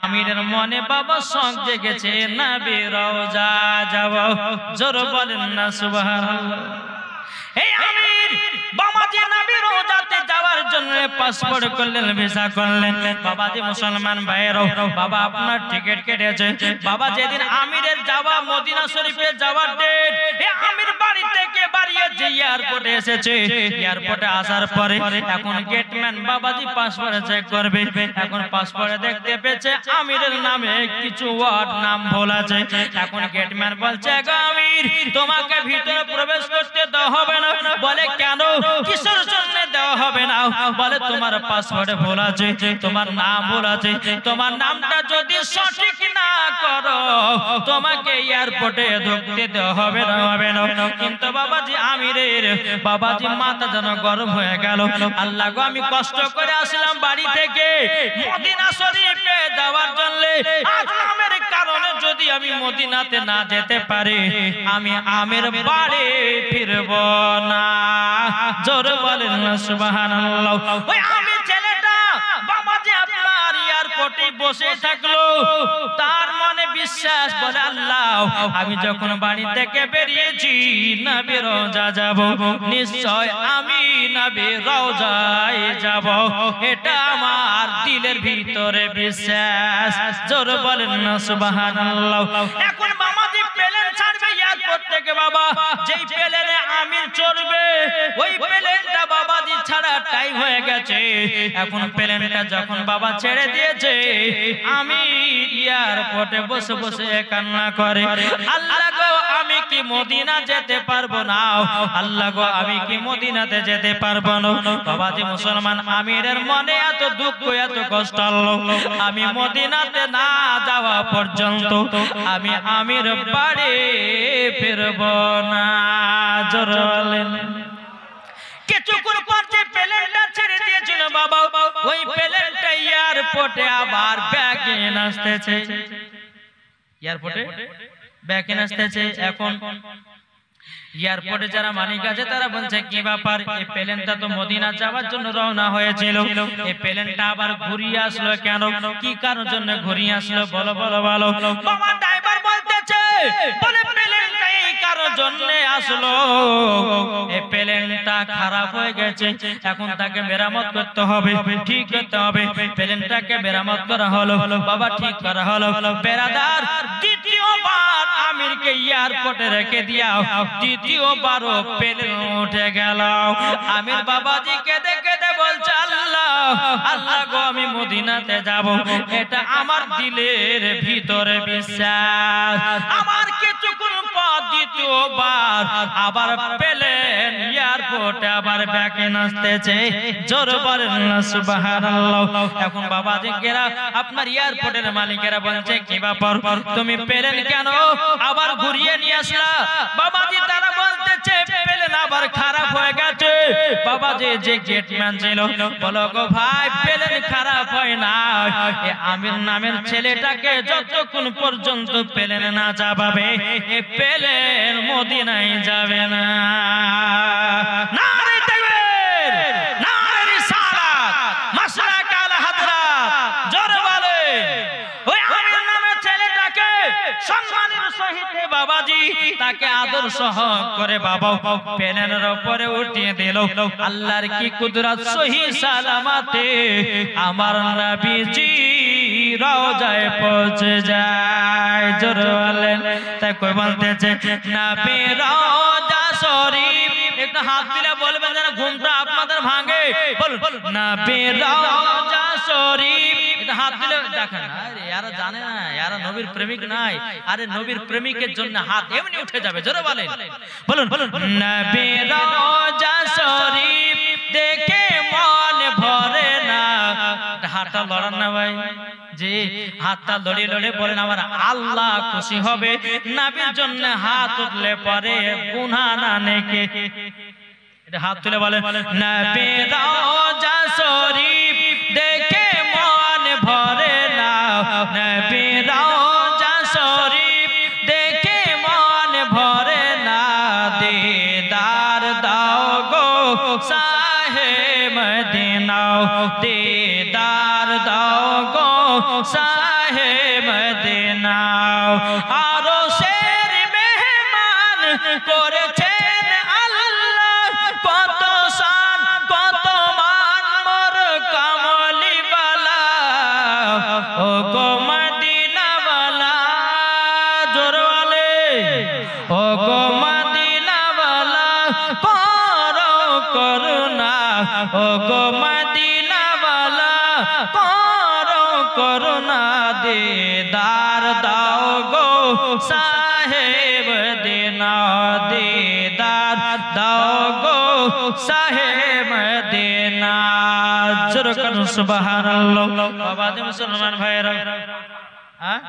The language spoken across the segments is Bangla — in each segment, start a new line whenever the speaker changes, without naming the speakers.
আমিরের মনে বাবা শখ জেগেছে নবী রওজা যাব। জোর বলেন না সুবহানাল্লাহ। এই আমির বাবাজি নবী রওজাতে যাওয়ার জন্য পাসপোর্ট করলেন, ভিসা করলেন। বাবাজি মুসলমান ভাইয়েরাও, বাবা আপনার টিকিট কেটেছে। বাবা যেদিন আমিরের যাওয়া মদিনা শরীফে যাওয়ার ডেট, এই আমির বাড়ি থেকে বাড়িয়ে যে এয়ারপোর্টে এসেছে। এয়ারপোর্টে আসার পরে এখন গেটম্যান বাবাজি পাসপোর্ট চেক করবে। এখন পাসপোর্টে দেখতে পেয়েছে আমিরের নামে কিছু ওয়ার্ড নাম ভুল আছে। এখন গেটম্যান বলছে, আমির তোমাকে ভিতরে প্রবেশ করতে দেওয়া হবে না। বলে কেন, কিসের জন্য দেওয়া হবে না? বলে তোমার পাসপোর্টে ভুল আছে, তোমার নাম ভুল আছে। তোমার নামটা যদি সঠিক না করো তোমাকে এয়ারপোর্টে ঢুকতে দেওয়া হবে না, হবে না। কিন্তু বাবাজি আমিরের বাবাজি মাথা যেন গরম হয়ে গেল। আল্লাহ গো, আমি কষ্ট করে আসলাম বাড়ি থেকে মদিনা শরীফে যাওয়ার জন্য। আজ নামের কারণে যদি আমি মদিনাতে না যেতে পারি, আমি আমির বাড়ি ফিরব না। জোরে বলেন না সুবহানাল্লাহ। ওই আমির ছেলেটা বাবাজি আপনার এয়ারপোর্টে বসে থাকলো। তার মনে বিশ্বাস, বলে আল্লাহ আমি যখন বাড়ি থেকে বেরিয়েছি নবী রওজা যাব, নিশ্চয় আমি নবী রওজায় যাব। এটা আমার দিলের ভিতরে বিশ্বাস। জোরে বলেন না সুবহানাল্লাহ। এখন বাবাজি প্লেন ছাড়বে এয়ারপোর্ট থেকে। বাবা যেই প্লেনে আমির চড়বে, ওই প্লেনটা বাবাজি ছাড়া টাইম হয়ে গেছে। এখন প্লেনটা যখন বাবা ছেড়ে দিয়েছে, আমি এয়ারপোর্টে বসে বসে কান্না করে, আল্লাহ গো আমি কি মদিনা যেতে পারবো না? আল্লাহ গো আমি কি মদিনাতে যেতে পারবো না? বাবাজি মুসলমান আমিরের মনে এত দুঃখ, এত কষ্ট হলো, আমি মদিনাতে না যাওয়া পর্যন্ত আমি আমির বাড়ি ফিরব না। জোরে বলেন। কিছুক্ষণ পর যে প্লেনটা ছেড়ে দিয়েছিল বাবা, ওই প্লেনটা এয়ারপোর্টে আবার ব্যাক ইন আসতেছে। এয়ারপোর্টে ব্যাক ইন আসতেছে। এখন এয়ারপোর্টে যারা মালিক আছে তারা বলছে, কি ব্যাপার, এই প্লেনটা তো মদিনা যাওয়ার জন্য রওনা হয়েছিল, এই প্লেনটা আবার ঘুরিয়ে আসলো কেন? কি কারণের জন্য ঘুরিয়ে আসলো? বলো বলো বলো। বাবা ড্রাইভার বলতেছে, বলে প্লেনটা এই কারণের জন্য আসলো, এই প্লেনটা খারাপ হয়ে গেছে, এখন তাকে মেরামত করতে হবে, ঠিক করতে হবে। প্লেনটাকে মেরামত করা হলো, বাবা ঠিক করা হলো। বেরাদার দ্বিতীয়বার আমিরকে এয়ারপোর্টে রেখে দিয়া দ্বিতীয়বারও প্লেন উঠে গেল। আমির বাবাজি কেঁদে কেঁদে বলছে, আল্লাহ আল্লাহ গো আমি মদিনাতে যাব, এটা আমার দিলের ভিতরে বিশ্বাস। আমার কিছুক্ষণ পর দ্বিতীয়বার আবার প্লেন এয়ারপোর্টে আবার ব্যাক ইন আসতেছে। জোরে বলেন না সুবহানাল্লাহ। এখন বাবাজি কেরা আপনার এয়ারপোর্টের মালিকেরা বলছে, কি ব্যাপার, তুমি প্লেন কেন আবার ঘুরিয়ে নিয়ে আসলা? বাবাজি তারা বলতেছে, প্লেন আবার খারাপ হয়ে গেছে। বাবাজি যে গেটম্যান ছিল, বলো গো ভাই প্লেন খারাপ হয় না, এই আমির নামের ছেলেটাকে যতক্ষণ পর্যন্ত প্লেন না যাবে এই প্লেন মদিনায় যাবে না। নারে তাকবীর, নারে রিসালাত, মাসলাক আল হাদরাত। জোরে বলে। ওই আমির নামের ছেলেটাকে সম্মানের সহিত বাবাজি তাকে আদর সহ করে বাবা প্লেনের উপরে উঠিয়ে দিল। আল্লাহর কি কুদরত, সহি সালামতে আমার নবীজি রওজায় পৌঁছে যায়। জোরে বলেন। তাই কই বলতেছে, নবী রওজা শরীফ। একটু হাত দিলে বলবেন যেন ঘুমটা আপনাদের ভাঙে। বলুন নবী রওজা শরীফ। একটু হাত দিলে দেখেন, আরে यार জানে না, यार নবীর প্রেমিক নাই। আরে নবীর প্রেমিকের জন্য হাত এমনি উঠে যাবে। জোরে বলেন। বলুন নবী রওজা শরীফ দেখে মন ভরে না। হাতটা লড়ান না ভাই, যে হাতটা লড়িয়ে লড়িয়ে বলেন আমার আল্লাহ খুশি হবে। নবীর জন্য হাত উঠলে পরে গুনাহ না নেকি। এটা হাত তুলে বলেন, নবী রওজা শরীফ দেখে মন ভরে না। নবী রওজা শরীফ দেখে মন ভরে না। দিদার দাও গো শাহে মদিনা, দিদার দাও গো শাহে শাহে মদিনা আরো শের মেহমান করেছেন আল্লাহ কত শান কত মান মোর কামলি বালা ও গো মদিনা বালা জোরওয়ালে ও গো মদিনা বালা করো করুণা ও গো মদিনা বালা করো করুণা দিদার দাও গো সাহেব মদিনা দিদার দাও গো সাহেব মদিনা জোরে করুন সুবহানাল্লাহ বাবা দে মুসলমান ভাইরা হ্যাঁ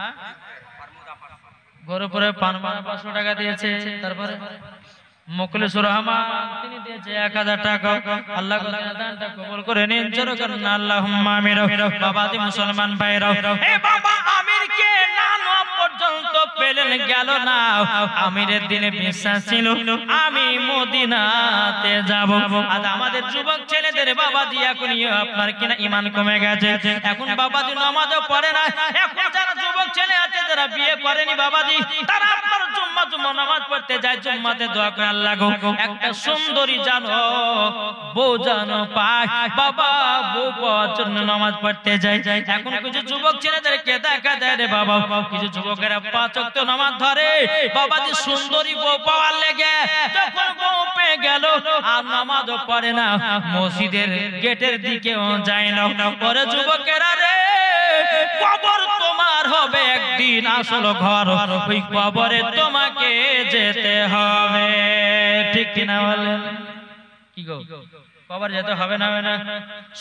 গরু পরে পান 500 টাকা দিয়েছে তারপরে মুখলিসুর রহমান তিনি দিয়েছে 1000 টাকা আল্লাহ দানটা কবুল করে নিন জোরে করুন আল্লাহুম্মা আমিন বাবা দি মুসলমান ভাইরা এ বাবা আমিরকে না নেওয়া পর্যন্ত পেলেন গেল না আমিরের দিনে বিশ্বাস ছিল আমি মদিনাতে যাব আজ আমাদের যুবক ছেলেদের বাবাজি এখন আপনার কিনা ঈমান কমে গেছে এখন বাবাজি নামাজও পড়ে না এখন যারা যুবক ছেলে আছে যারা বিয়ে করেনি বাবাজি তারা আপনার জুম্মা নামাজ পড়তে যায় জুম্মাতে দোয়া করে আল্লাহ গো একটা সুন্দরী জানো বউ জানো পায় বাবা বউ পাওয়ার জন্য নামাজ পড়তে যায় এখন কিছু যুবক ছেলেদেরকে দেখা যায় রে বাবা কিছু যুবকেরা 5 ওয়াক্ত নামাজ ধরে বাবাজি সুন্দরী বউ পাওয়ার লেগে যখন বউ পেয়ে গেল আর নামাজও পড়ে না মসজিদের গেটের দিকেও যায় না পরে যুবকেরা রে কবর তোমার হবে একদিন আসল ঘর ওই কবরে তোমাকে যেতে হবে ঠিক কি না বলেন কি গো কবর যেতে হবে না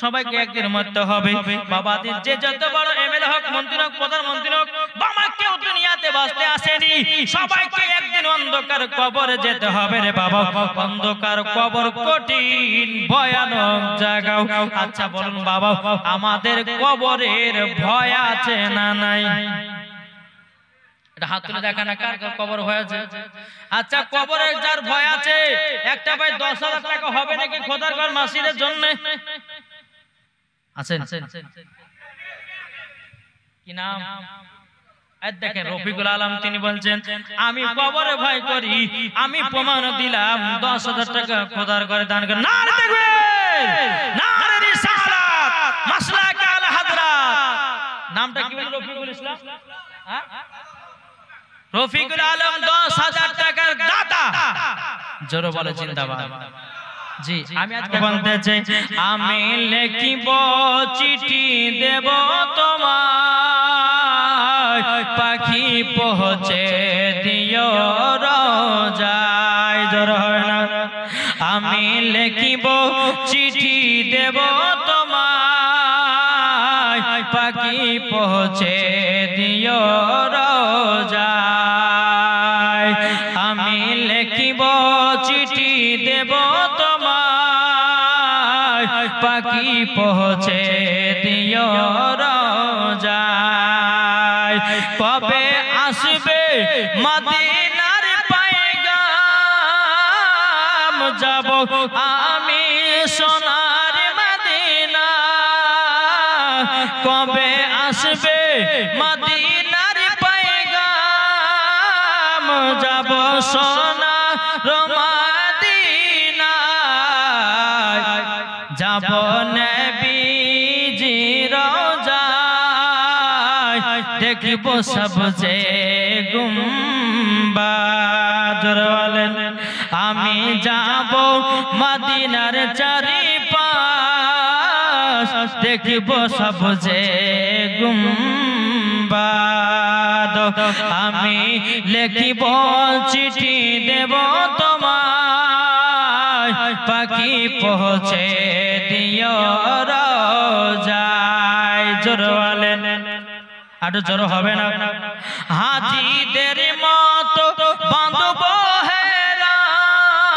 সবাইকে একদিন মরতে হবে বাবাদের যে যত বড় এমএলএ হোক মন্ত্রী হোক প্রধানমন্ত্রী হোক বাবা কেউ দুনিয়াতে বাঁচতে আসেনি সবাইকে একদিন অন্ধকার কবরে যেতে হবে রে বাবা অন্ধকার কবর কঠিন ভয়ানক জায়গা আচ্ছা বলুন বাবা আমাদের কবরের ভয় আছে না নাই এটা হাত তুলে দেখা না কার কবর ভয় আছে আচ্ছা কবরের যার ভয় আছে একটা ভাই 10,000 টাকা হবে নাকি খোদার ঘর মাসিদের জন্য আছেন কি নাম দেখেন রফিকুল আলম তিনি বলছেন আমি কবরে ভয় করি আমি প্রমাণ দিলাম 10,000 টাকা খোদার ঘরে দান করে নারে তাকবীর নারে রিসালাত মাসলাক আল হাদরাত নামটা কি বলেন রফিকুল ইসলাম হ্যাঁ রফিকুল আলম 10,000 টাকার দাতা জোরে বলে জিন্দাবাদ জি আমি আজকে বলতে চাই আমি লিখিব চিঠি দেব তোমায় পাখি পৌঁছে দিও রোজায় জোরে হয় না আমি লিখিব চিঠি দেব তোমায় পাখি পৌঁছে দিও রোজায় আমি লিখিব চিঠি দেব তোমায় পাখি পৌঁছে দিও রোজায় কবে আসবে মদিনার পয়গাম যাব আমি সোনার মদিনা কবে আসবে মদিনার পয়গাম যাব সোনার মদিনা যাব নবীজি রওজায় দেখব সবজে গুম্বাদ বলেন আমি যাব মদিনার চারিপাশ দেখব সবজে গুম্বাদ আমি লিখিব চিঠি দেব তোমায় পাখি পৌঁছে দিও রোজায় জোরে বলেন আরো জোরে হবে না হাজিদের মতো বাঁধব হেরাম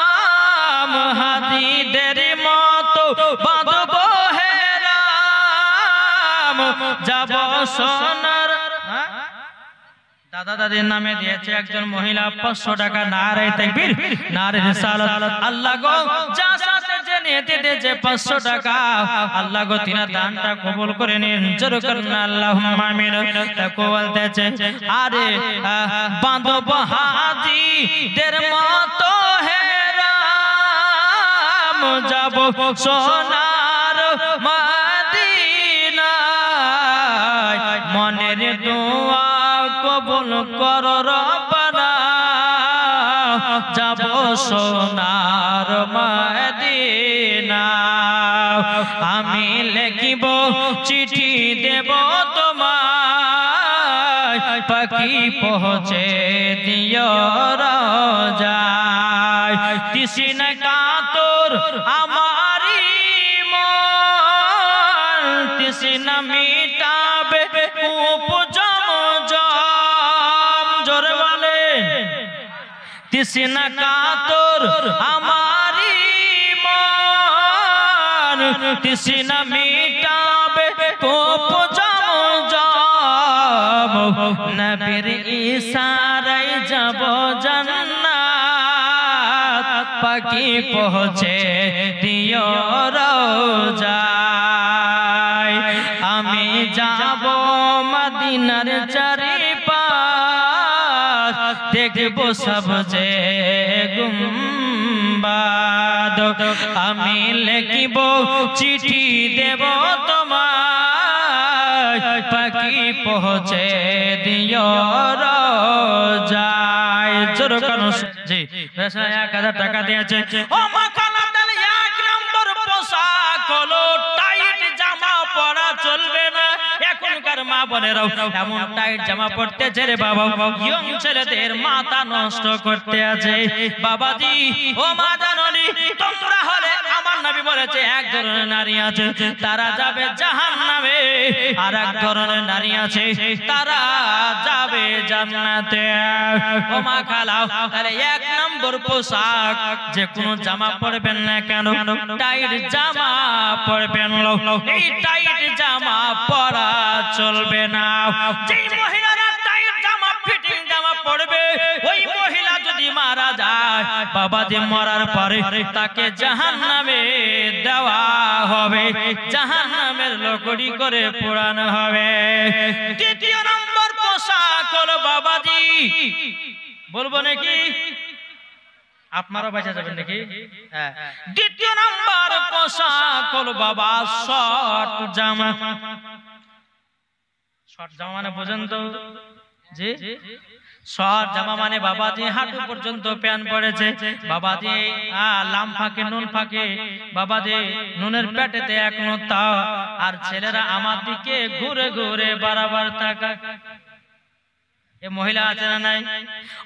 হাজিদের মতো বাঁধব হেরাম যাব সোনার দাদা দাদির নামে দিয়েছে একজন মহিলা 500 টাকা নারে তাকবীর নারে রিসালাত আল্লাহ গো যা সাথে যে নিতে দিয়েছে 500 টাকা আল্লাহ গো তিনার দানটা কবুল করে নিন জোরে করুন আল্লাহুম্মা আমিন তাকে বলতেছে আরে বাঁধব হাজিদের মতো হেরাম যাব সোনার মদিনায় মনের দোয়া কবুল কর রব্বানা যাব সোনার মদিনা আমি লিখিব চিঠি দেব তোমায় পাখি পৌঁছে দিও রোজায় তৃষ্ণা কাতর আমারি মন তৃষ্ণা মিটাবে কূপ জমজম জোরে বলে তৃষ্ণা কাতর আমারি মন তৃষ্ণা মিটাবে কূপ জমজম নবীর ইশারায় যাব জান্নাত পাখি পৌঁছে দিও রোজায় আমি যাব মদিনার চারিপাশ দেখব সবজে গুম্বাদ আমি লিখিব চিঠি দেব তোমায় পাখি পৌঁছে দিও রোজায় জোরে কানো জি 1000 টাকা দিয়েছে ও মা কালাদাল 1 নম্বর পোশাক হলো টাইট জামা পরা চলবে না এখনকার মা বোনেরাও এমন টাইট জামা পরতেছে রে বাবা ইয়ং ছেলেদের মাথা নষ্ট করতে আছে বাবাজি ও মা জাননি তোমরা হলে আমার নবী বলেছে এক ধরনের নারী আছে তারা যাবে জাহান্নামে আর এক ধরনের নারী আছে তারা যাবে জান্নাতে ও মা খালাও তাহলে 1 নম্বর পোশাক যে কোনো জামা পরবেন না কেন টাইট জামা পরবেন এই টাইট জামা পরা চলবে না যেই মহিলারা টাইট জামা ফিটিং জামা পরবে ওই মহিলা যদি মারা যায় বাবাজি মরার পরে তাকে জাহান্নামে দেওয়া হবে জাহান্নামের লকড়ি করে পোড়ানো হবে দ্বিতীয় নম্বর পোশাক হলো বাবাজি বলবো নাকি আপনারা বেঁচে যাবেন নাকি হ্যাঁ দ্বিতীয় নম্বর পোশাক হলো বাবা শর্ট জামা শর্ট জামা মানে বোঝেন তো জি শর্ট জামা মানে বাবাজি হাঁটু পর্যন্ত প্যান্ট পড়েছে বাবাজি লাম ফাঁকে নুন ফাঁকে বাবাজি নুনের পেটেতে এক নোতা আর ছেলেরা আমার দিকে ঘুরে ঘুরে বারবার তাকায় এ মহিলা আছে না নাই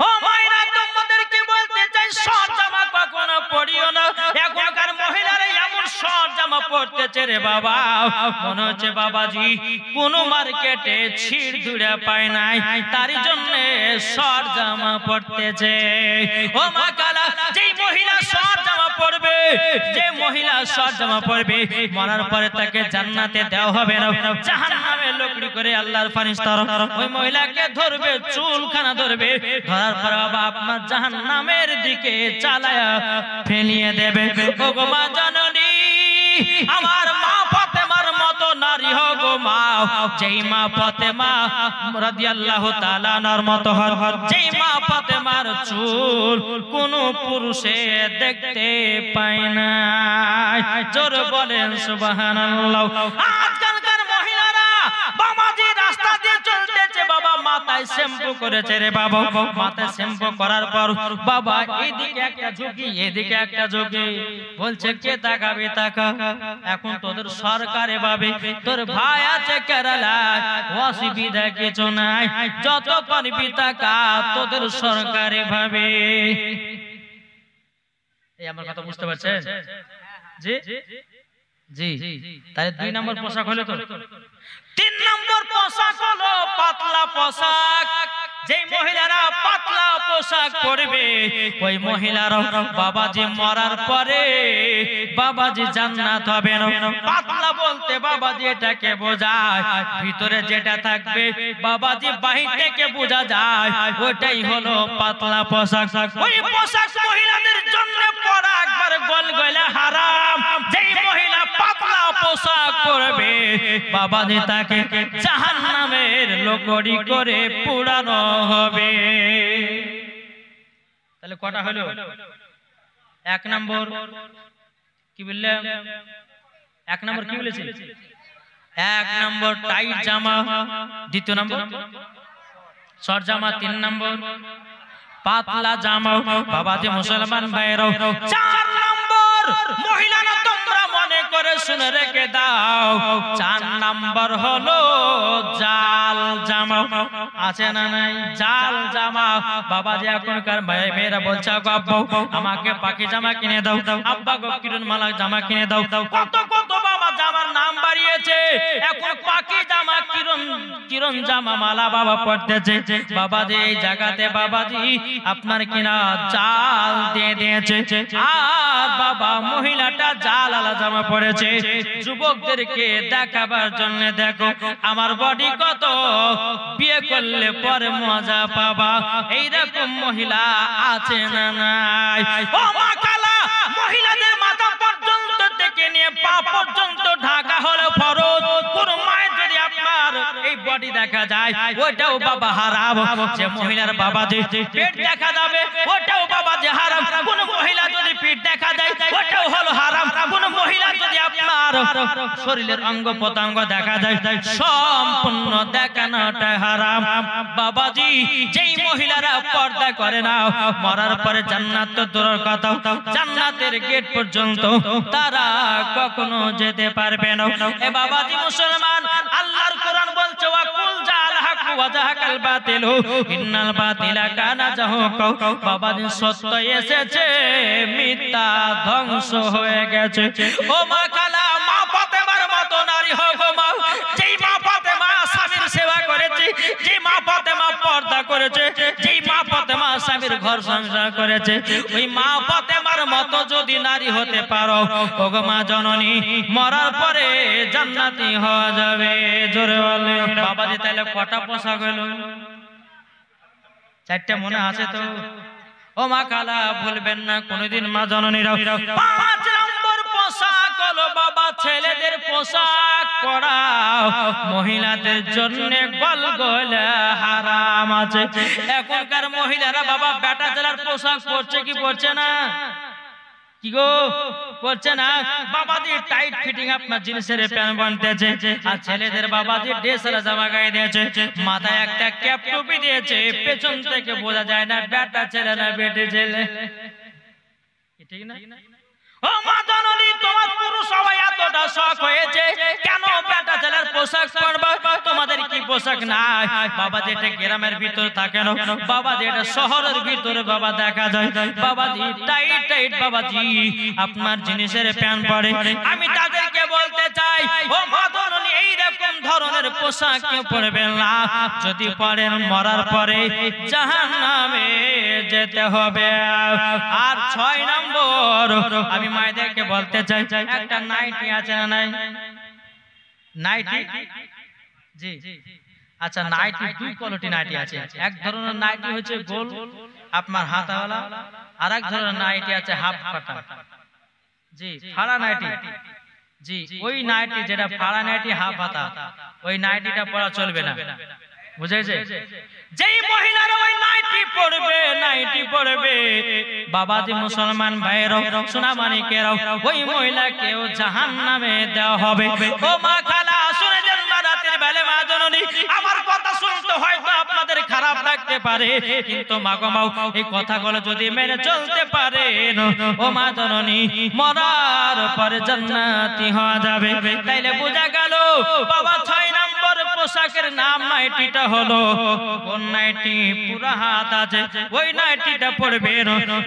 ও মায়েরা তোমাদেরকে বলতে চাই শর্ট জামা কখনো পরিও না এখনকার মহিলারা এমন শর্ট জামা পরতেছে রে বাবা মনে হচ্ছে বাবাজি কোন মার্কেটে ছিড় ধুড়া পায় নাই তারই জন্য শর্ট জামা পরতেছে ও মা কালা যেই মহিলা শর্ট জামা পরবে যে মহিলা শর্ট জামা পরবে মরার পরে তাকে জান্নাতে দেওয়া হবে না জাহান্নামে লকড়ি করে আল্লাহর ফেরেশতারা ওই মহিলাকে ধরবে চুলখানা ধরবে ধরার পর বাবা আপনার জাহান্নামের দিকে চালায়া ফেলিয়ে দেবে ও গো মা জননী আমার মা ফাতেমার মতো নারী হো গো মা যেই মা ফাতেমা রাদিয়াল্লাহু তাআলা আনহার মতো যেই মা ফাতেমার চুল কোন পুরুষে দেখতে পায় না জোরে বলেন সুবহানাল্লাহ আজকালকার মহিলারা বাবাজি রাস্তা দিয়ে চলতেছে বাবা মাথায় শ্যাম্পু করেছে রে বাবা মাথায় শ্যাম্পু করার পর বাবা এদিকে একটা ঝুঁকি এদিকে একটা ঝুঁকি বলছে কে তাকাবে তাকা এখন তোদের সরকার এভাবে তোর ভাই আছে কেরালায় অসুবিধা কিছু নাই যত পারবি তাকা তোদের সরকার এভাবে এই আমার কথা বুঝতে পারছেন জি জি তাহলে 2 নম্বর পোশাক হলো তো 3 নম্বর পোশাক হলো পাতলা পোশাক যে মহিলারা পাতলা পোশাক পরবে ওই মহিলারা বাবাজি মরার পরে বাবাজি জান্নাত হবে না পাতলা বলতে বাবাজি এটাকে বোঝায় ভিতরে যেটা থাকবে বাবাজি বাহির থেকে বোঝা যায় ওটাই হলো পাতলা পোশাক ওই পোশাক মহিলাদের জন্য পরা একবার গলগলা হারাম যেই মহিলা পাতলা পোশাক পরবে বাবাজি তাকে জাহান্নামের লোকড়ি করে পোড়ানো হবে। তাহলে কটা হলো? এক নম্বর কি বললাম? এক নম্বর কি বলেছি? এক নম্বর টাইট জামা, দ্বিতীয় নম্বর শর্ট জামা, তিন নম্বর পাতলা জামা। বাবাজি মুসলমান ভাইরাও, চার নম্বর মহিলা না তোমরা মনে করে শুনে রেখে দাও, চার নম্বর হলো জাল জামা। আছে না নাই? জাল জামা। বাবাজি এখনকার মেয়েরা বলছে আব্বা আমাকে পাখি জামা কিনে দাও, আব্বা গো কিরণ মালা জামা কিনে দাও। কত কত বাবা জামার নাম বাড়িয়েছে, এখন পাখি জামা কিরণ জামা মালা বাবা পড়তেছে। বাবাজি এই জায়গাতে বাবাজি আপনার কিনা জাল দিয়ে দিয়েছে, আর বাবা মহিলাটা জাল আলা জামা পড়েছে। যুবকদেরকে দেখাবার জন্য দেখো আমার বডি কত, বিয়ে করলে পরে মজা পাবা, এইরকম মহিলা আছে না নাই? ও মা কালা, মহিলাদের মাথা পর্যন্ত থেকে নিয়ে পা পর্যন্ত ঢাকা হলো ফরজ। কোন মায়ের যদি আপনার এই বডি দেখা যায় ওইটাও বাবা হারাম। যে মহিলার বাবা যে পেট দেখা যাবে ওটাও বাবা যে হারাম। কোন মহিলা যদি পেট দেখা যায় ওটাও হলো হারাম। কোন মহিলা যদি আপনার শরীরের অঙ্গ প্রত্যঙ্গ দেখা যায় সম্পূর্ণ দেখানোটা হারাম। বাবাজি যেই মহিলারা পর্দা করে না মরার পরে জান্নাত তো দূরের কথা, জান্নাতের গেট পর্যন্ত তারা কখনো যেতে পারবে না। এ বাবাজি মুসলমান, আল্লাহর কোরআন বলছে ওয়াকুল জাল হক ওয়া জাহাকাল বাতিল ইন্নাল বাতিলা কানা জাহুকা। বাবাজি সত্য এসেছে, মিথ্যা ধ্বংস হয়ে গেছে। ও মা কালা, মা ফাতেমার মতো নারী হোক মা, যেই মা ফাতেমা স্বামীর সেবা করেছে, যেই মা ফাতেমা পর্দা করেছে, যেই মা ফাতেমা স্বামীর ঘর সংসার করেছে, ওই মা ফাতেমার মতো যদি নারী হতে পারো ওগো মা জননী, মরার পরে জান্নাতি হওয়া যাবে। জোরে বলে বাবাজি। তাহলে কটা পোশাক হলো? চারটা মনে আছে তো? ও মা কালা ভুলবেন না কোনদিন মা জননীরা। পাঁচ নম্বর পোশাক হলো বাবা ছেলেদের পোশাক পরা মহিলাদের জন্য গলগলা হারাম আছে। এখনকার মহিলারা বাবা বেটা ছেলের পোশাক পরছে কি পরছে না? কি গো পরছে না? বাবাজি টাইট ফিটিং আপনার জিন্সের প্যান্ট বানতেছে, আর ছেলেদের বাবাজি ড্রেসের জামা গায়ে দিয়েছে, মাথায় একটা ক্যাপ টুপি দিয়েছে, পেছন থেকে বোঝা যায় না বেটা ছেলে না বেটে ছেলে। ঠিক না? ও মা জননী, তোমার পুরুষ সবাই এতটা শখ হয়েছে কেন বেটা ছেলের পোশাক পরবা? তোমাদের কি পোশাক নাই? বাবা যেটা গ্রামের ভিতর থাকে না, বাবা যেটা শহরের ভিতরে বাবা দেখা যায়, বাবাজি টাইট টাইট বাবাজি আপনার জিনিসের প্যান্ট পরে। আমি তাদেরকে বলতে চাই ও মা জননী, এইরকম ধরনের পোশাক কেউ পরবেন না। যদি পরেন মরার পরে জাহান্নামে যেতে হবে। আর 6 নম্বর আমি মায়েদেরকে বলতে চাই, একটা নাইটি আছে না নাই? নাইটি জি আচ্ছা, নাইটি দুই কোয়ালিটি নাইটি আছে। এক ধরনের নাইটি হচ্ছে গোল আপনার হাতাওয়ালা, আর এক ধরনের নাইটি আছে হাফ কাটা, জি ফাড়া নাইটি। জি ওই নাইটি যেটা ফাড়া নাইটি হাফ হাতা, ওই নাইটিটা পরা চলবে না, বুঝেছে? যেই মহিলারা ওই নাইটি পরবে বাবাজি মুসলমান ভাইরাও সোনামানিকেরাও, ওই মহিলাকেও জাহান্নামে দেওয়া হবে। ও মা খালা শুনে যান, রাতের বেলা মা জননী আমার কথা শুনতে হয়তো আপনাদের খারাপ লাগতে পারে, কিন্তু মা গো মা এই কথাগুলো যদি মেনে চলতে পারেন ও মা জননী মরার পরে জান্নাতি হওয়া যাবে। তাইলে বোঝা গেল বাবা 6 নম্বর পোশাকের নাম নাইটিটা হলো কোন নাইটি? পুরা হাত আছে ওই নাইটিটা পরবে,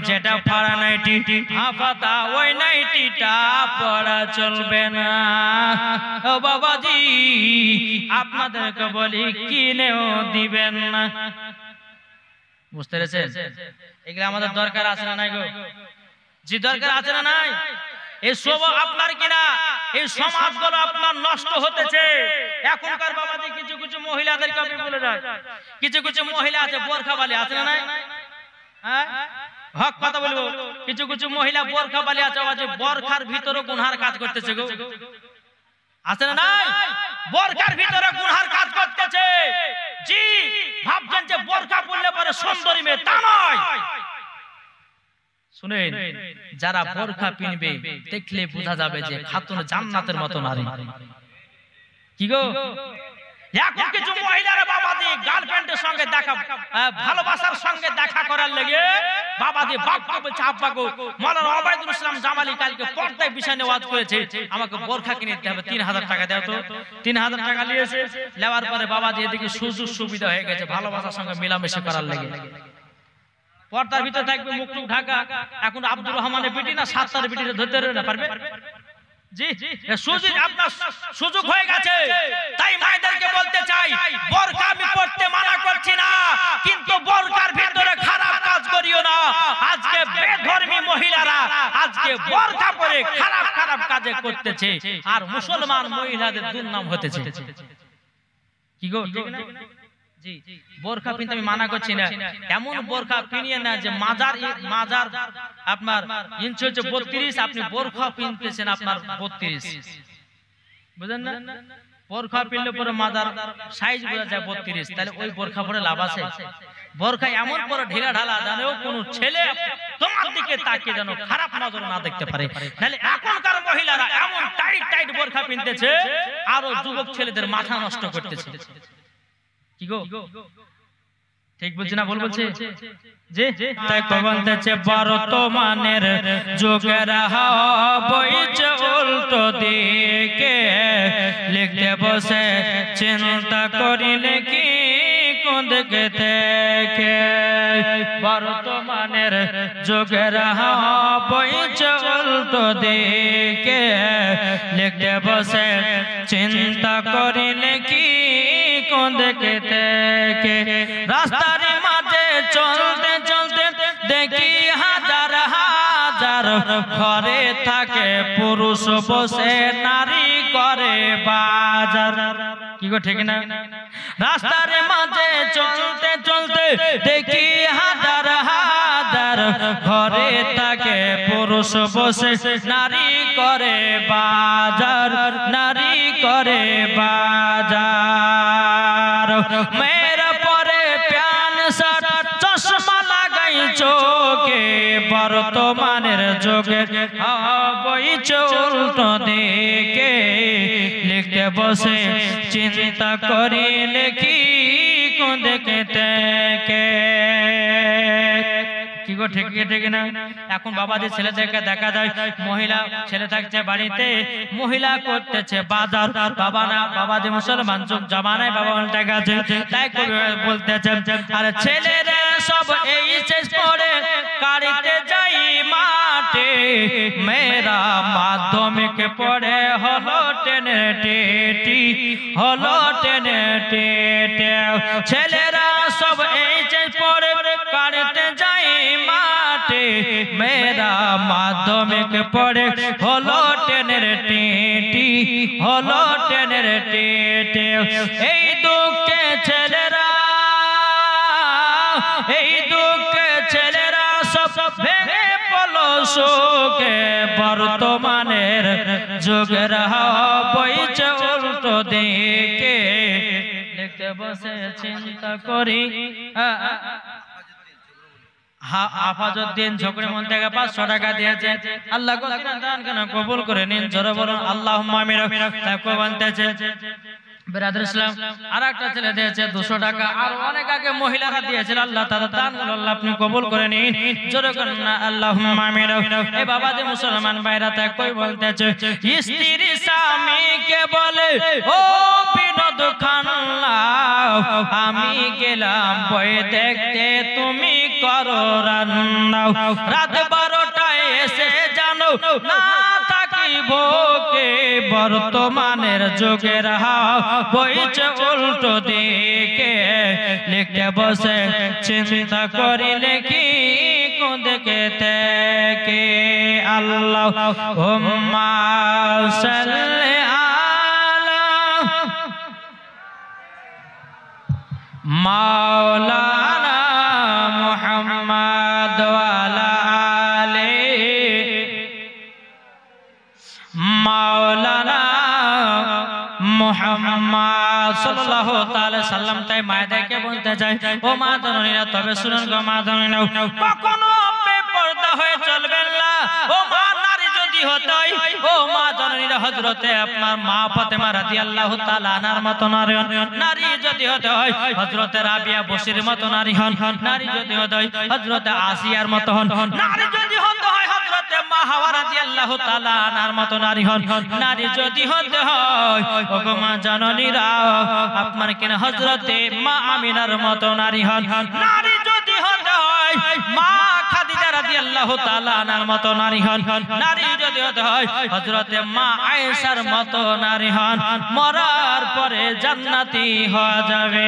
যেটা ফাড়া নাইটি হাফ হাতা ওই নাইটিটা পরা চলবে না। ও বাবাজি আপনাদেরকে বলি কিনেও দিবেন না, বুঝতে পেরেছেন? এগুলো আমাদের দরকার আছে না নাই গো? জি দরকার আছে না নাই? এই সব আপনার কিনা এই সমাজগুলো আপনার নষ্ট হতেছে। এখনকার বাবাজি কিছু কিছু মহিলাদেরকে আমি বলে যাই, কিছু কিছু মহিলা আছে বোরখাওয়ালি, আছে না নাই? হ্যাঁ হক কথা বলবো, কিছু কিছু মহিলা বোরখা বালি আছে, বোরখার ভিতরে গুনহার কাজ করতেছে গো, আছে না নাই? বোরখার ভিতরে গুনহার কাজ করতেছে। জি, ভাবছেন যে বোরখা পরলে পরে সুন্দরী মেয়ে, তা নয়। শুনেন, যারা বোরখা পিনবে দেখলে বোঝা যাবে যে খাতুন জান্নাতের মতো নারী। কি গো, এখন কিছু মহিলারা বাবাজি গার্লফ্রেন্ডের সঙ্গে দেখা, ভালোবাসার সঙ্গে দেখা করার লেগে বাবাজি বাপকে বলছে, আব্বাগো মাওলানা ওবায়দুল ইসলাম জামালি কালকে পর্দায় বিষয় নিয়ে ওয়াজ করেছে, আমাকে বোরখা কিনে দিতে হবে, 3000 টাকা দাও তো। 3000 টাকা নিয়েছে, নেওয়ার পরে বাবাজি এদিকে সুযোগ সুবিধা হয়ে গেছে ভালোবাসার সঙ্গে মেলামেশা করার লেগে। পর্দার ভিতরে থাকবে, মুখ টুক ঢাকা। এখন আব্দুর রহমানের বিটি না 7টার বিটিতে ধরতে পারবে? জি, সুযোগ আপনার সুযোগ হয়ে গেছে। তাই মায়েদেরকে বলতে চাই, বোরকা আমি পড়তে মানা করছি না, কিন্তু বোরকার ভিতরে খারাপ কাজ করিও না। আজকে বেধর্মী মহিলারা আজকে বোরকা পরে খারাপ খারাপ কাজে করতেছে, আর মুসলমান মহিলাদের দুর্নাম হতেছে। কি গো, ঠিক না? জি, বোরখা পিনতে আমি মানা করছি না, এমন বোরখা পিনিয়ে না যে মাজার আপনার ইঞ্চি হচ্ছে 32, আপনি বোরখা পিনতেছেন আপনার 32, বুঝেন না? বোরখা পিনলে পরে মাজার সাইজ বোঝা যায় 32, তাহলে ওই বোরখা পরে লাভ আছে? বোরখা এমন পরে ঢিলা ঢালা জানেও কোন ছেলে তোমার দিকে তাকিয়ে যেন খারাপ নজর না দেখতে পারে। নাহলে এখনকার মহিলারা এমন টাইট টাইট বোরখা পিনতেছে, আরো যুবক ছেলেদের মাথা নষ্ট করতেছে। কি গো, ঠিক বলছি না ভুল বলছে? জি, তাই বলতেছে বর্তমানের যুগের বইছে উল্টো দিকে, লিখতে বসে চিন্তা করিলে কি কোন দিকে থেকে। বর্তমানের যুগের বইছে উল্টো দিকে, লিখতে বসে চিন্তা করিলে কি কোন দিকে থেকে। রাস্তার মাঝে চলতে চলতে দেখি হাজার হাজার ঘরে থাকে পুরুষ বসে নারী করে বাজার। কি গো, ঠিক না? রাস্তার মাঝে চলতে চলতে দেখি হাজার হাজার ঘরে থাকে পুরুষ বসে নারী করে বাজার, নারী করে বাজার। মেয়েরা পরে প্যান্ট শার্ট চশমা লাগাই চোখে, বর্তমানের যুগে বইছে উল্টো দিকে, লিখতে বসে চিন্তা করি লেখি কোন দিকে থেকে। কি গো, ঠিক ঠিক না? এখন বাবাজি ছেলেদেরকে দেখা যায়, মহিলা ছেলে থাকছে বাড়িতে, মহিলা করতেছে বাজার। বাবা না, বাবাজি মুসলমান যুগ জামানায় বাবা দেখা যায়, তাই বলতেছে আর ছেলেরা সব এই শেষ পড়ে গাড়িতে যাই মাঠে, মেয়েরা মাধ্যমিক পড়ে হলো টেনে টেটি, হলো টেনে টেটে। ছেলেরা সব এই শেষ পড়ে গাড়িতে যাই মাঠে, মেয়েরা মাধ্যমিক পড়ে হলো টেনের টেটি, হলো টেনের টেটে। এই দুঃখে ছেলেরা, এই দুঃখে ছেলেরা সব ভেঙে পড়লো শোকে, বর্তমানের যুগের বইছে উল্টো দিকে, লিখতে বসে চিন্তা করি। আফাজউদ্দিন ঝোকড়ে মন থেকে 500 টাকা দিয়েছে, আল্লাহ দান কেন কবুল করে নিন, জোরে বলুন আল্লাহুম্মা আমিন। তাকে বলতেছে বিরাদর ইসলাম আরেকটা ছেলে দিয়েছে 200 টাকা, আর অনেক আগে মহিলারা দিয়েছিল, আল্লাহ তাআলা দানগুলো আল্লাহ আপনি কবুল করে নিন, জোরে বলুন না আল্লাহুম্মা আমিন। এই বাবাজি মুসলমান ভাইরা তাকে বলতেছে, স্ত্রী স্বামীকে বলে ও বিনোদ খান্না, আমি গেলাম বই দেখতে তুমি করো রান্না, রাত 12টায় এসে জানো না থাকিব কে, বর্তমানের যুগের বইছে উল্টো দিকে, লিখতে বসে চিন্তা করিলে কি কোন দিকে থেকে। আল্লাহুম্মা সাল্লি আলা মাওলানা মুহাম্মদ ওয়া আলা আলাইহি সাল্লাম তাই মায়েদেরকে বলতে চায়, ও মা জননীরা তবে শুনুন গো মা জননীরা, কখনো বেপরদা হয়ে চলবেন না। ও মা নারী যদি হতে হয়, ও মা জননীরা হযরতে আপনার মা ফাতেমা রাদিয়াল্লাহু তাআলা আনহার মত নারী হন। নারী যদি হতে হয় হযরতে রাবিয়া বসির মত নারী হন। নারী যদি হতে হয় হযরতে আসিয়ার মত হন। নারী যদি হতে হয় হযরতে মা হাওয়া রাদিয়াল্লাহু তাআলা আনহার মত নারী হন। নারী যদি হতে হয় ওগো মা জননীরা আপনার কিনা হযরতে মা আমিনার মত নারী হন। নারী যদি হতে হয় মা খাদিজা রাদিয়াল্লাহু তাআলা আনহার মত নারী হন। নারী যদি হতে হয় হযরতে মা আয়েশার মত নারী হন। মরার পরে জান্নাতি হয়ে যাবে।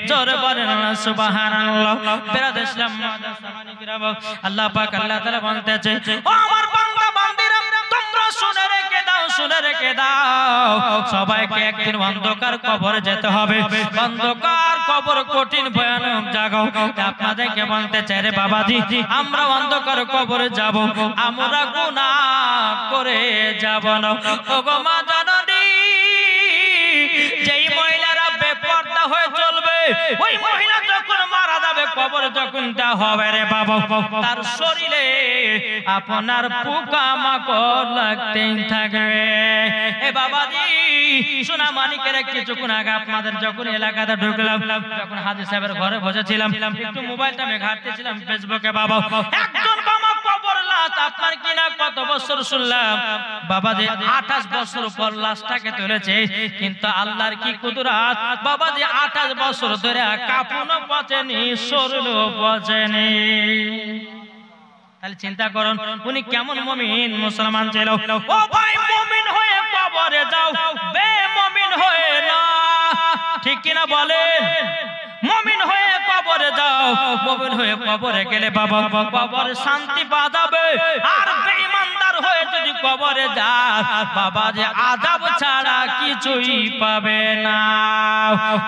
জোরে বলেন না সুবহানাল্লাহ। বিরাদ ইসলাম আল্লাহ পাক আল্লাহ তাআলা বলতেছে, ও আমার বান্দা বান্দিরা তোমরা শুনে রেখে দাও, শুনে রেখে দাও, সবাইকে একদিন অন্ধকার কবরে যেতে হবে। অন্ধকার কবর কঠিন ভয়ানক জায়গা। আপনাদেরকে বলতে চাই রে বাবাজি, আমরা অন্ধকার কবরে যাব, আমরা গুনাহ করে যাব না। ওগো মা জননী, যেই মহিলারা বেপরদা হয়ে চলবে, ওই মহিলা যখন মারা যাবে কবরে যখন তা হবে রে বাবা, তার শরীরে আপনার পোকা মাকড় লাগতেই থাকবে। এ বাবাজি সোনা মানিকের কিছুক্ষণ আগে আপনাদের যখন এলাকাতে ঢুকলাম, যখন হাজী সাহেবের ঘরে বসেছিলাম, একটু মোবাইলটা আমি ঘাঁটতেছিলাম ফেসবুকে, বাবা একজন বাবা কবর লাশ আপনার কিনা কত বছর শুনলাম বাবাজি 28 বছর পর লাশটাকে তুলেছে, কিন্তু আল্লাহর কি কুদরত বাবাজি 28 বছর ধরে কাপড়ও পচেনি, শরীরও পচেনি। তাহলে চিন্তা করুন উনি কেমন মুমিন মুসলমান ছিল। ও ভাই মুমিন হয়ে কবরে যাও, বেমুমিন হয়ে না, ঠিক কিনা বলেন? মুমিন হয়ে কবরে যাও, মুমিন হয়ে কবরে গেলে বাবা কবরে শান্তি পাওয়া যাবে। আর বেঈমানদার হয়ে যদি কবরে যায় বাবা যে আযাব ছাড়া কিছুই পাবে না।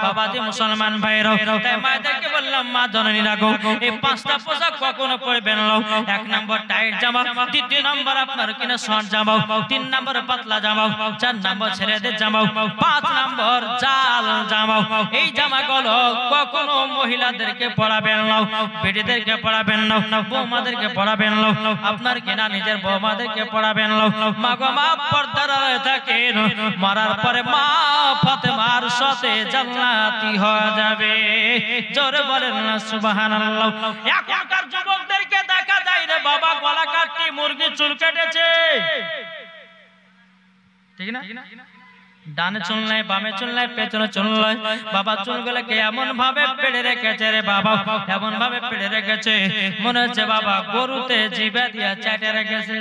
বাবা যে মুসলমান ভাইরা, তাই মায়েদেরকে বললাম মা জননীরা গো, এই 5টা পোশাক কখনো পরবেন না। 1 নম্বর টাইট জামা, 2 নম্বর আপনার কিনা শর্ট জামা, 3 নম্বর পাতলা জামা, 4 নম্বর ছেলেদের জামা, 5 নম্বর জাল জামা। এই জামাগুলো কখনো মহিলাদেরকে পরাবেন না, বেটিদেরকে পরাবেন না, বৌমাদেরকে পরাবেন না, আপনার কিনা নিজের বৌমাদেরকে পরাবেন না। মা গো মা পর্দার থাকেন, মরার পরে মা ফাতেমার সাথে জান্নাতি হয়ে যাবে। জোরে বলেন না সুবহানাল্লাহ। এখনকার যুবকদেরকে দেখা যায় রে বাবা গলা কাটি মুরগি চুল কেটেছে, ঠিক না? ডানে চুল নাই, বামে চুল নাই, পেছনে চুল নাই, বাবা চুলগুলোকে এমন ভাবে পেড়ে রেখেছে রে বাবা, এমন ভাবে পেড়ে রেখেছে মনে হচ্ছে বাবা গরুতে জিভে দিয়া চাটে রেখেছে,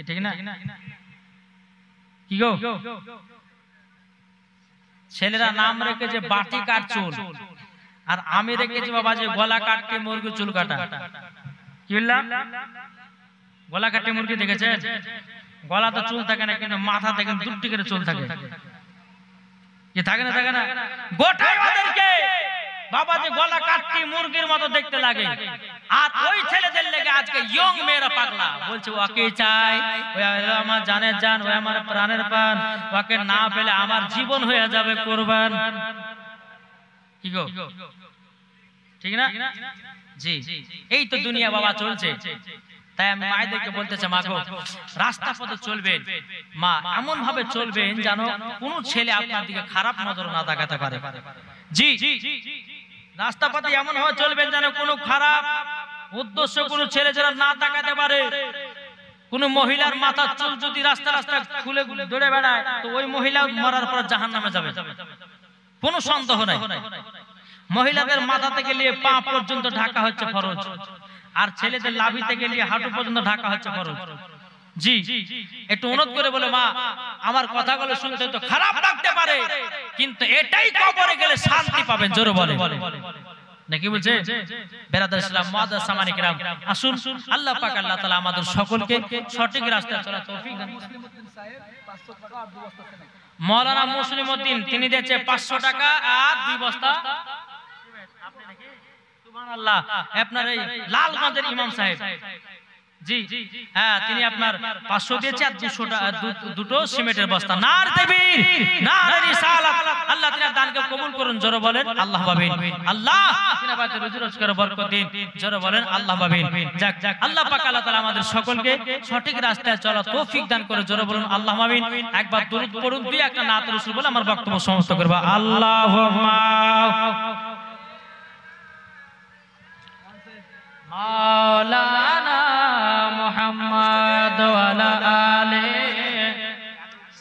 ঠিক না? কি গো ছেলেরা নাম রেখেছে বাটি কাট চুল, আর আমি রেখেছি বাবা যে গলা কাটকে মুরগি চুল কাটা। কি বললাম? গলা কাটে মুরগি দেখেছে? গলা তো চুল থাকে না, কিন্তু মাথা থেকে দুটি করে চুল থাকে। কি থাকে না? থাকে না? গোটাই ওদেরকে বাবা যে গলা কাটটি মুরগির মতো দেখতে লাগে। আর ওই ছেলেদের লেগে আজকে ইয়ং মেয়েরা পাগলা, বলছে ওকে চাই, ওই আমার জানের জান, ওই আমার প্রাণের প্রাণ, ওকে না পেলে আমার জীবন হয়ে যাবে কুরবান। কি গো ঠিক না? জি, এই তো দুনিয়া বাবা চলছে। তাই আমি মায়েদেরকে বলতে চাই, মা গো রাস্তা পথে চলবেন, মা এমন ভাবে চলবেন যেন কোন ছেলে আপনার দিকে খারাপ নজর না তাকাতে পারে। জি, রাস্তা পথে এমন ভাবে চলবেন যেন কোনো খারাপ উদ্দেশ্য কোনো ছেলে যেন না তাকাতে পারে। কোন মহিলার মাথার চুল যদি রাস্তা রাস্তা খুলে দৌড়ে বেড়ায় তো ওই মহিলা মরার পর জাহান্নামে যাবে, কোনো সন্দেহ নাই। মহিলাদের মাথা থেকে নিয়ে পা পর্যন্ত ঢাকা হচ্ছে ফরজ, আর ছেলেদের লাভি থেকে নিয়ে হাঁটু পর্যন্ত ঢাকা হচ্ছে ফরজ। জি, একটু অনুরোধ করে বলে মা আমার কথাগুলো শুনতে তো খারাপ লাগতে পারে, কিন্তু এটাই কবরে গেলে শান্তি পাবেন। জোরে বলে নাকি বলছে? বেরাদার ইসলাম মুআজ্জাজ সামানি কিরাম, আসুন আল্লাহ পাক আল্লাহ তাআলা আমাদের সকলকে সঠিক রাস্তায় চলার তৌফিক দান করুন। মাওলানা মুসলিম উদ্দিন তিনি দিয়েছে 500 টাকা আর 2 বস্তা। সুবহানাল্লাহ। আপনার এই লালগঞ্জের ইমাম সাহেব জি হ্যাঁ, তিনি আপনার 500 দিয়েছে আর 200 সিমেন্টের বস্তা। নার তাকবীর, নারে রিসালাত। আল্লাহ তিনার দানকে কবুল করুন, জোরে বলেন আল্লাহ পাবেন। আল্লাহ তিনার বাড়িতে রুজি রোজগার বরকত দিন, জোরে বলেন আল্লাহ পাবেন। যাক আল্লাহ পাক আল্লাহ তাআলা আমাদের সকলকে সঠিক রাস্তায় চলা তৌফিক দান করে, জোরে বলুন আল্লাহ পাবেন। একবার দরুদ পড়ুন, দুই একটা নাত রাসূল বলে আমার বক্তব্য সমাপ্ত করব। আল্লাহুম্মা মাওলানা মুহাম্মদ ওয়া আলা আলিহি,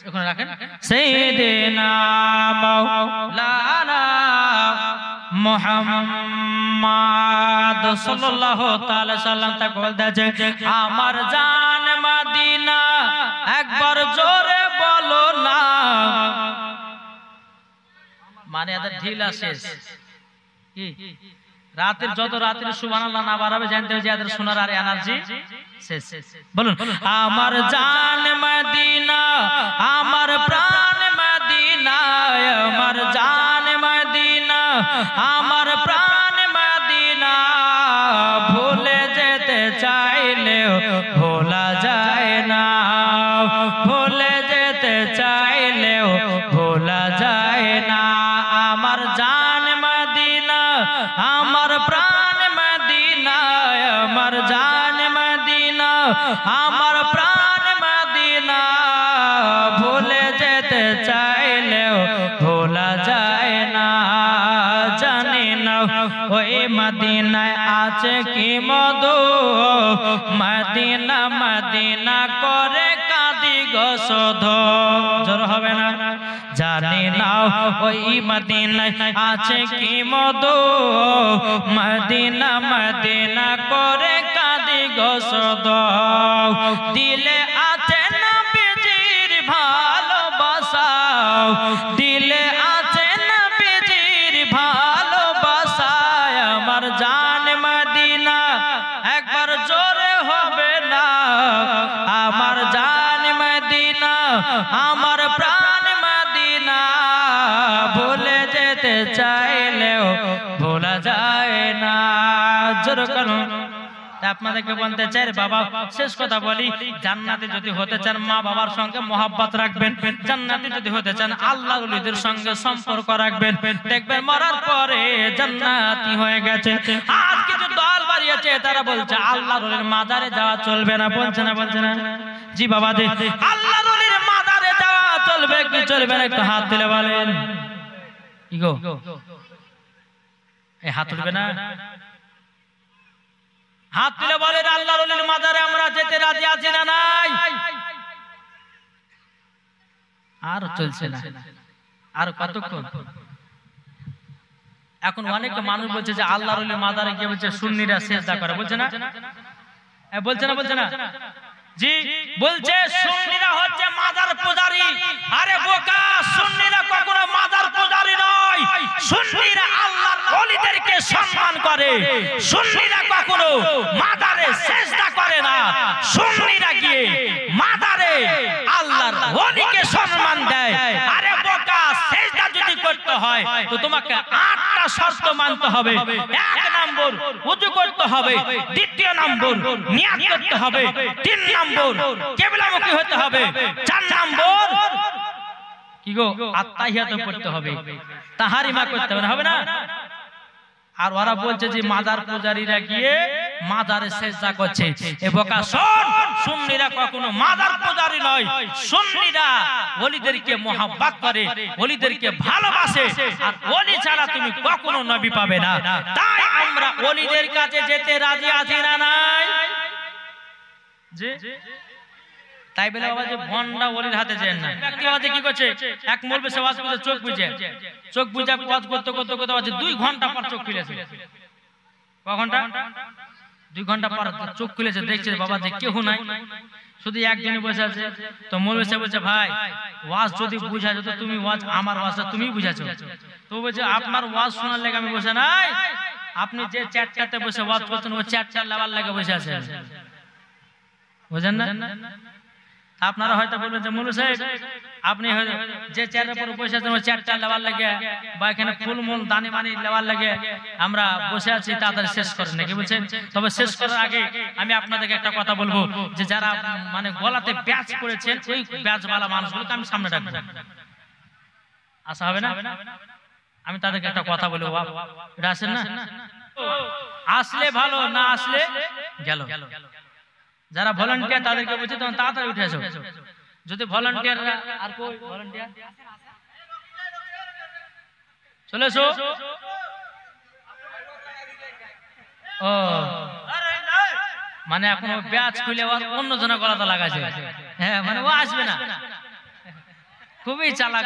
এখন রাখেন, সাইয়্যিদিনা মাওলানা মুহাম্মদ সাল্লাল্লাহু তাআলা সাল্লাম তা বলতেছে, আমার জান মদিনা একবার জোরে বলো না। মানে এদের ঢিল শেষ কি, রাতের যত রাতের সুবহানাল্লাহ না বাড়াবে জানতে হবে যে এদের শোনার আর এনার্জি শেষ। বলুন আমার জান মদিনা, আমার প্রাণ মদিনা, আমার জান মদিনা, আমার প্রাণ মদিনা, ভুলে যেতে চাইলেও ভোলা যায় না, ভুলে যেতে চাইলেও ভোলা যায় না। আমার জান মদিনা, আমার প্রাণ মদিনা, আমার জান মদিনা, আমার প্রাণ মদিনা, ভুলে যেতে চাইলেও ভোলা যায় না। জানি না ওই মদিনায় আছে কি মধু, মদিনা মদিনা করে কাঁদি গো শুধু, জোর হবে না। জানি না ওই মদিনায় আছে কি মধু, মদিনা মদিনা করে কাঁদি গো শুধু, দিলে আছে নবীজির ভালোবাসা, দিলে আছে নবীজির ভালোবাসা। আমার জান মদিনা একবার জোরে হবে না, আমার জান মদিনা, আমার প্রাণ মদিনা, ভুলে যেতে চাইলেও ভোলা যায় না। জোর করুন। আপনাদেরকে বলতে চাই বাবা, শেষ কথা বলি, জান্নাতে যদি হতে চান মা বাবার সঙ্গে মহব্বত রাখবেন, জান্নাতে যদি হতে চান আল্লাহর ওলিদের সঙ্গে সম্পর্ক রাখবেন, দেখবেন মরার পরে জান্নাতি হয়ে গেছে। আজ কিছু দল বাড়িয়েছে, তারা বলছে আল্লাহর ওলির মাজারে যাওয়া চলবে না, বলছে না, বলছে না। জি বাবা জি, আল্লাহর ওলির মাজারে যাওয়া চলবে কি চলবে না একটু হাত তুলে বলেন। ইগো এই হাত তুলবে না, হাত তুলে বলেন আল্লাহর ওলির মাজারে আমরা যেতে রাজি আছি না নাই? আর চলছে না, আর কতক্ষণ? এখন অনেক মানুষ বলছে যে আল্লাহর ওলির মাজারে গিয়ে বলছে সুন্নিরা সিজদা করে, বলছে না, বলছে না, বলছে না। জি বলছে সুন্নিরা হচ্ছে মাজার পূজারী। আরে বোকা, সুন্নিরা কখনো মাজার পূজারী নয়, সুন্নিরা আল্লাহর ওলিদেরকে সম্মান করে, সুন্নিরা কখনো মাজারে সিজদা করে না, সুন্নিরা গিয়ে মাজারে আল্লাহর ওলিকে সম্মান দেয়। আরে বোকা, সিজদা যদি করতে হয় তো তোমাকে 8টা শর্ত মানতে হবে। 1 নম্বর ওযু করতে হবে, 2 নম্বর নিয়াত করতে হবে, 3 নম্বর কিবলামুখী হতে হবে, 4 নম্বর কি গো আত্তাহিয়াত পড়তে হবে, তাহারিমা করতে হবে না। আর ওরা বলছে যে মাজার পূজারীরা গিয়ে মাজারে সিজদা করছে। এ বোকা শোন, সুন্নিরা কখনো মাজার পূজারী নয়, সুন্নিরা ওলিদেরকে মহব্বত করে, ওলিদেরকে ভালোবাসে, আর ওলি ছাড়া তুমি কখনো নবী পাবে না। তাই আমরা ওলিদের কাছে যেতে রাজি আছি না নাই? জি তাই বলে বাবা যে ভন্ডা ওলির হাতে যেন না। ব্যক্তি বাবা কি করছে, এক মৌলবি সে ওয়াজ করতে চোখ বুঝে ওয়াজ করতে করতে করতে বাজে 2 ঘন্টা পর চোখ খুলেছে। ক ঘন্টা? 2 ঘন্টা পর চোখ খুলেছে, দেখছে বাবা যে কেউ নাই, শুধু একজনই বসে আছে। তো মৌলবি সাহেব বলছে ভাই ওয়াজ যদি বুঝা যেত তুমি ওয়াজ আমার ওয়াজটা তুমি বুঝাছো। তো বলছে আপনার ওয়াজ শোনার লেগে আমি বসে নাই, আপনি যে চ্যাটটাতে বসে ওয়াজ করছেন ও চ্যাটটা লেবার লেগে বসে আছে, বুঝেন না? আপনারা হয়তো বলবেন যে মুলু সাহেব আপনি যে চেয়ারের উপর বসে আছেন ওই চেয়ারটা লেওয়ার লাগে বা এখানে ফুলমূল দানি মানি লেওয়ার লাগে আমরা বসে আছি, তাড়াতাড়ি শেষ করেন নাকি বলছেন। তবে শেষ করার আগে আমি আপনাদেরকে একটা কথা বলবো, যে যারা মানে গলাতে ব্যাজ করেছেন ওই ব্যাজওয়ালা মানুষগুলোকে আমি সামনে রাখবো, আশা হবে না? আমি তাদেরকে একটা কথা বলবো, এটা আসেন না, আসলে ভালো, না আসলে গেল। যারা ভলান্টিয়ার তাদেরকে বলছি তখন তাড়াতাড়ি উঠে আসো। যদি ভলান্টিয়ার আর কই ভলান্টিয়ার চলে এসো। ও মানে এখন ব্যাচ খুলে আর অন্য জনের গলাতে লাগাছে, হ্যাঁ মানে ও আসবে না, খুবই চালাক।